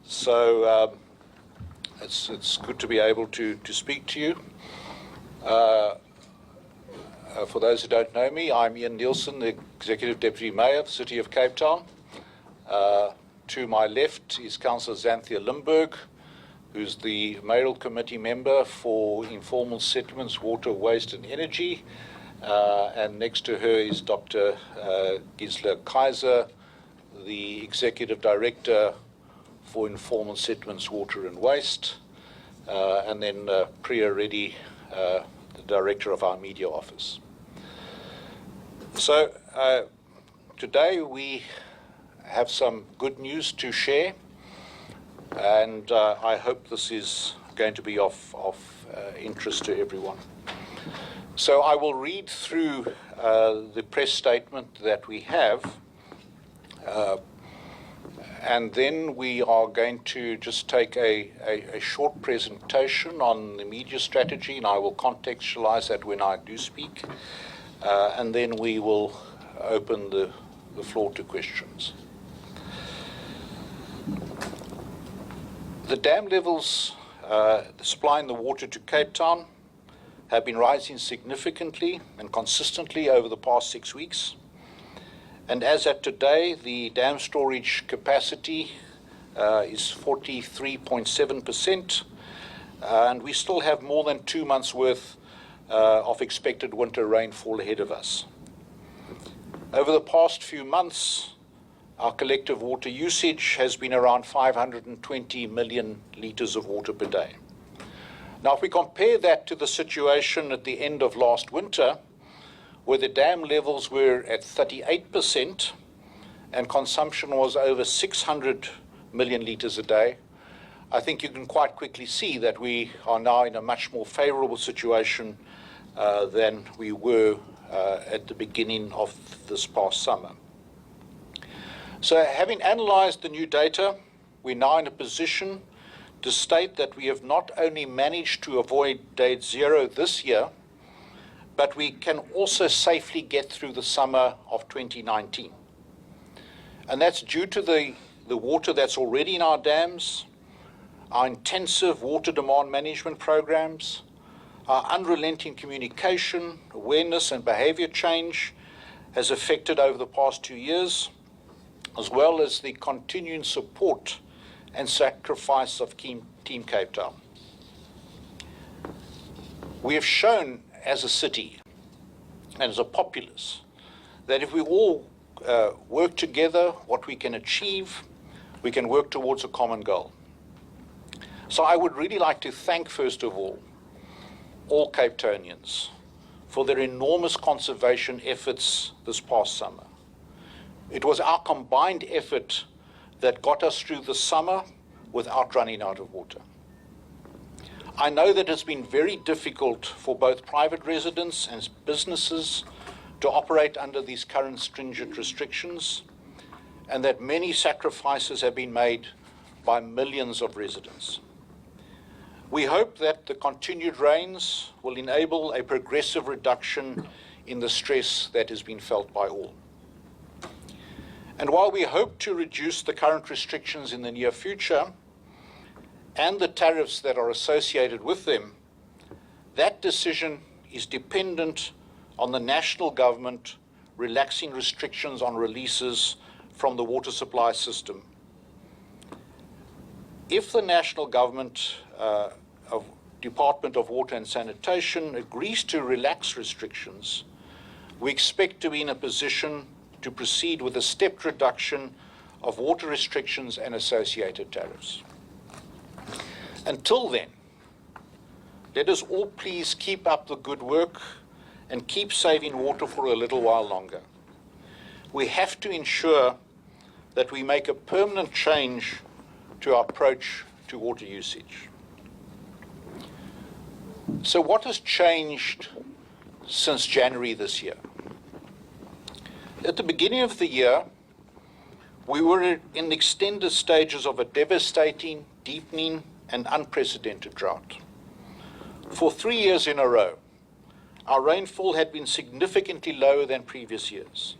So it's good to be able to speak to you. For those who don't know me, I'm Ian Nielsen, the Executive Deputy Mayor of the City of Cape Town. To my left is Councillor Xanthia Limburg, who's the Mayoral Committee member for Informal Settlements, Water, Waste and Energy. And next to her is Dr. Gisela Kaiser, the Executive Director for Informal Settlements, Water and Waste. And then Priya Reddy, the Director of our Media Office. So today we have some good news to share, and I hope this is going to be of interest to everyone. So I will read through the press statement that we have, and then we are going to just take a short presentation on the media strategy, and I will contextualize that when I do speak, and then we will open the floor to questions. The dam levels supplying the water to Cape Town have been rising significantly and consistently over the past 6 weeks. And as at today, the dam storage capacity is 43.7%, and we still have more than 2 months' worth of expected winter rainfall ahead of us. Over the past few months, our collective water usage has been around 520 million litres of water per day. Now, if we compare that to the situation at the end of last winter, where the dam levels were at 38% and consumption was over 600 million litres a day, I think you can quite quickly see that we are now in a much more favourable situation than we were at the beginning of this past summer. So having analysed the new data, we're now in a position to state that we have not only managed to avoid date zero this year, but we can also safely get through the summer of 2019. And that's due to the water that's already in our dams, our intensive water demand management programs, our unrelenting communication, awareness and behaviour change has affected over the past 2 years, as well as the continuing support and sacrifice of Team Cape Town. We have shown as a city and as a populace that if we all work together, what we can achieve, we can work towards a common goal. So I would really like to thank, first of all Cape Townians for their enormous conservation efforts this past summer. It was our combined effort that got us through the summer without running out of water. I know that it's been very difficult for both private residents and businesses to operate under these current stringent restrictions, and that many sacrifices have been made by millions of residents. We hope that the continued rains will enable a progressive reduction in the stress that has been felt by all. And while we hope to reduce the current restrictions in the near future and the tariffs that are associated with them, that decision is dependent on the national government relaxing restrictions on releases from the water supply system. If the national government Department of Water and Sanitation agrees to relax restrictions, we expect to be in a position to proceed with a stepped reduction of water restrictions and associated tariffs. Until then, let us all please keep up the good work and keep saving water for a little while longer. We have to ensure that we make a permanent change to our approach to water usage. So what has changed since January this year? At the beginning of the year, we were in the extended stages of a devastating, deepening, and unprecedented drought. For 3 years in a row, our rainfall had been significantly lower than previous years.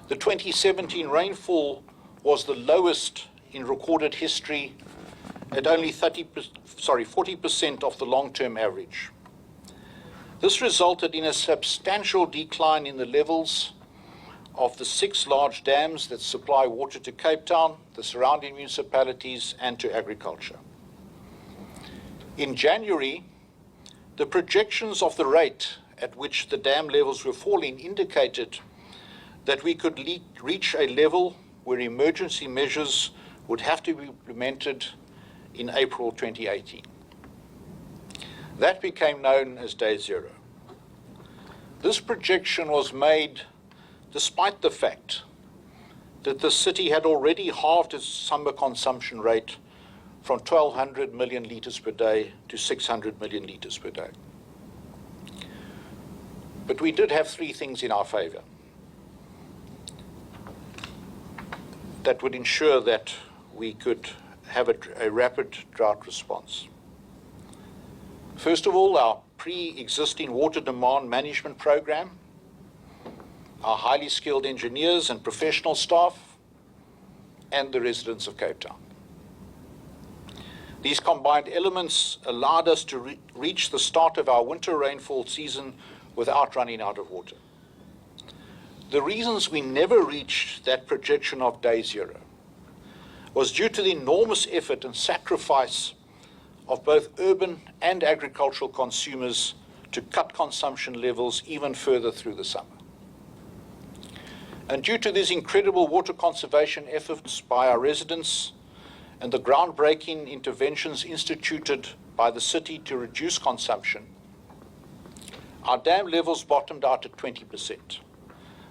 The 2017 rainfall was the lowest in recorded history at only 40% of the long-term average. This resulted in a substantial decline in the levels of the 6 large dams that supply water to Cape Town, the surrounding municipalities, and to agriculture. In January, the projections of the rate at which the dam levels were falling indicated that we could reach a level where emergency measures would have to be implemented in April 2018. That became known as Day Zero. This projection was made despite the fact that the city had already halved its summer consumption rate from 1,200 million litres per day to 600 million litres per day. But we did have 3 things in our favour that would ensure that we could have a rapid drought response. First of all, our pre-existing water demand management program, our highly skilled engineers and professional staff, and the residents of Cape Town. These combined elements allowed us to reach the start of our winter rainfall season without running out of water. The reasons we never reached that projection of Day Zero was due to the enormous effort and sacrifice of both urban and agricultural consumers to cut consumption levels even further through the summer. And due to these incredible water conservation efforts by our residents and the groundbreaking interventions instituted by the city to reduce consumption, our dam levels bottomed out at 20%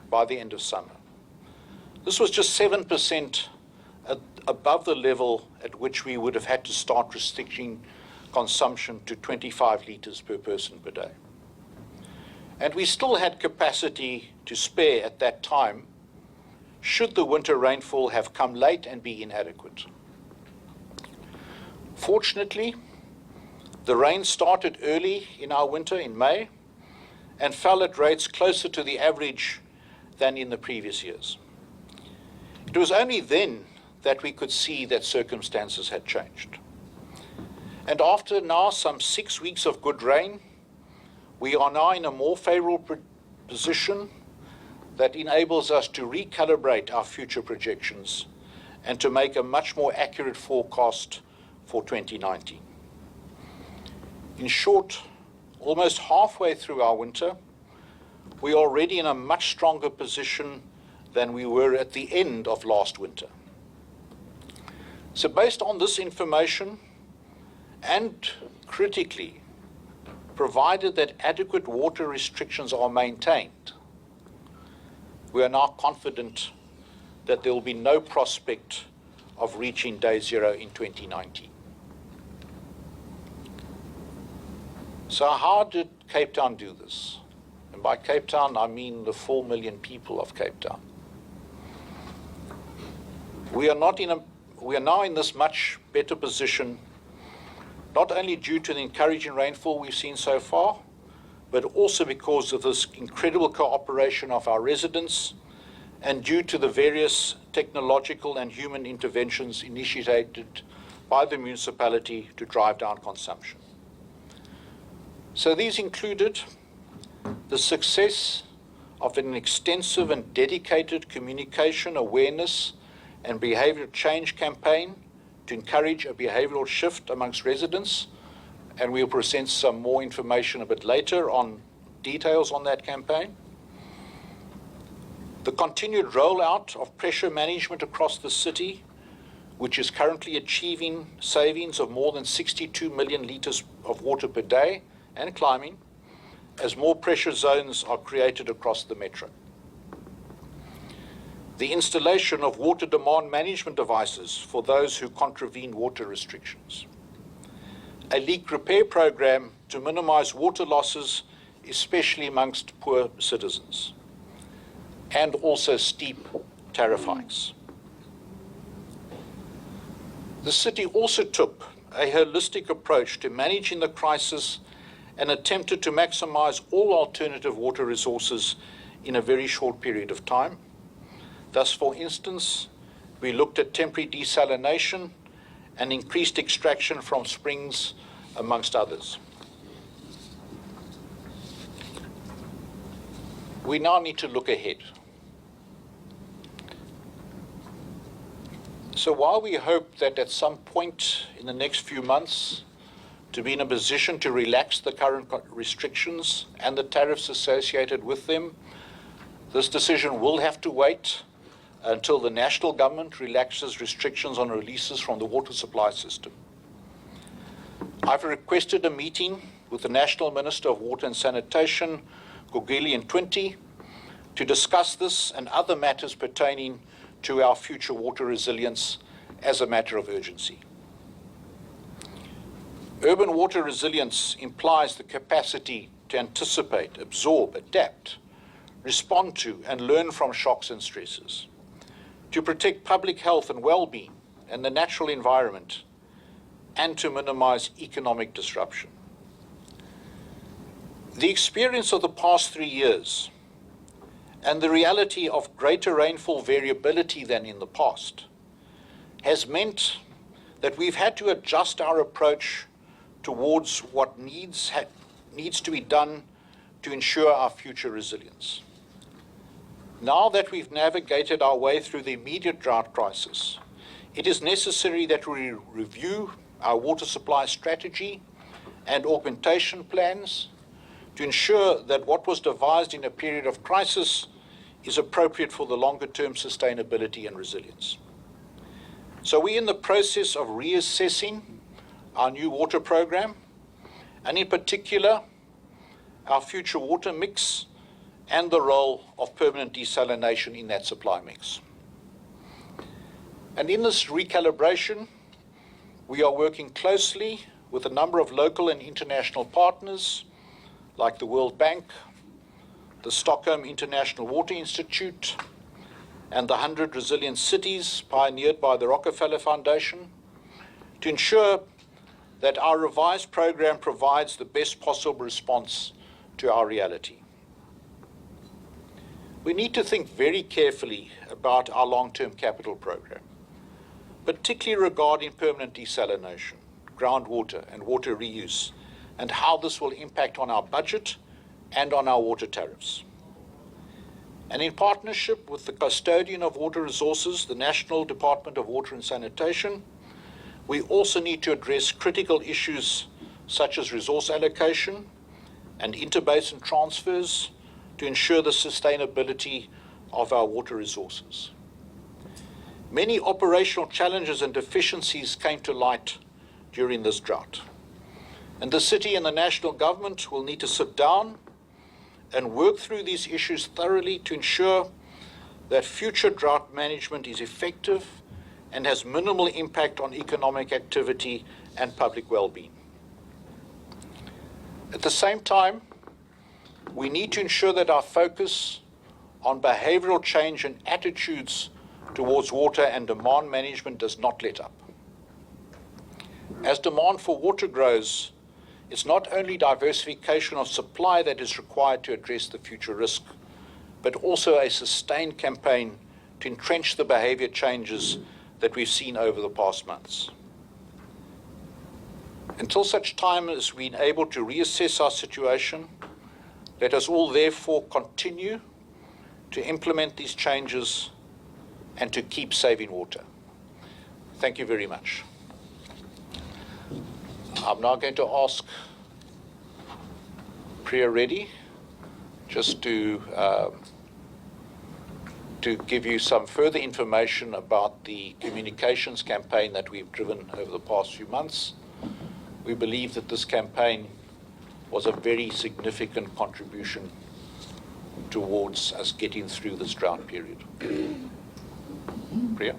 by the end of summer. This was just 7% above the level at which we would have had to start restricting consumption to 25 litres per person per day. And we still had capacity to spare at that time should the winter rainfall have come late and be inadequate. Fortunately, the rain started early in our winter in May and fell at rates closer to the average than in the previous years. It was only then that we could see that circumstances had changed. And after now some 6 weeks of good rain, we are now in a more favorable position that enables us to recalibrate our future projections and to make a much more accurate forecast for 2019. In short, almost halfway through our winter, we are already in a much stronger position than we were at the end of last winter. So based on this information, and critically, provided that adequate water restrictions are maintained, we are now confident that there will be no prospect of reaching Day Zero in 2019. So how did Cape Town do this? And by Cape Town, I mean the 4 million people of Cape Town. We are now in this much better position, not only due to the encouraging rainfall we've seen so far, but also because of this incredible cooperation of our residents and due to the various technological and human interventions initiated by the municipality to drive down consumption. So these included the success of an extensive and dedicated communication, awareness, and behavioral change campaign to encourage a behavioral shift amongst residents, and we'll present some more information a bit later on details on that campaign. The continued rollout of pressure management across the city, which is currently achieving savings of more than 62 million litres of water per day and climbing, as more pressure zones are created across the metro. The installation of water demand management devices for those who contravene water restrictions. A leak repair program to minimize water losses, especially amongst poor citizens. And also steep tariff hikes. The city also took a holistic approach to managing the crisis and attempted to maximize all alternative water resources in a very short period of time. Thus, for instance, We looked at temporary desalination and increased extraction from springs, amongst others. We now need to look ahead. So while we hope that at some point in the next few months to be in a position to relax the current restrictions and the tariffs associated with them, this decision will have to wait until the national government relaxes restrictions on releases from the water supply system. I've requested a meeting with the National Minister of Water and Sanitation, Gogeli and Twinty, to discuss this and other matters pertaining to our future water resilience as a matter of urgency. Urban water resilience implies the capacity to anticipate, absorb, adapt, respond to, and learn from shocks and stresses, to protect public health and well-being and the natural environment, and to minimize economic disruption. The experience of the past 3 years and the reality of greater rainfall variability than in the past has meant that we've had to adjust our approach towards what needs to be done to ensure our future resilience. Now that we've navigated our way through the immediate drought crisis, it is necessary that we review our water supply strategy and augmentation plans to ensure that what was devised in a period of crisis is appropriate for the longer-term sustainability and resilience. So we're in the process of reassessing our new water program, and in particular, our future water mix and the role of permanent desalination in that supply mix. And in this recalibration, we are working closely with a number of local and international partners like the World Bank, the Stockholm International Water Institute, and the 100 Resilient Cities pioneered by the Rockefeller Foundation to ensure that our revised program provides the best possible response to our reality. We need to think very carefully about our long-term capital program, particularly regarding permanent desalination, groundwater, and water reuse, and how this will impact on our budget and on our water tariffs. And in partnership with the custodian of water resources, the National Department of Water and Sanitation, we also need to address critical issues such as resource allocation and interbasin transfers to ensure the sustainability of our water resources. Many operational challenges and deficiencies came to light during this drought, and the city and the national government will need to sit down and work through these issues thoroughly to ensure that future drought management is effective and has minimal impact on economic activity and public well-being. At the same time, we need to ensure that our focus on behavioral change and attitudes towards water and demand management does not let up. As demand for water grows, it's not only diversification of supply that is required to address the future risk, but also a sustained campaign to entrench the behavior changes that we've seen over the past months. Until such time as we're able to reassess our situation, let us all therefore continue to implement these changes and to keep saving water. Thank you very much. I'm now going to ask Priya Reddy just to give you some further information about the communications campaign that we've driven over the past few months. We believe that this campaign was a very significant contribution towards us getting through this drought period. Priya?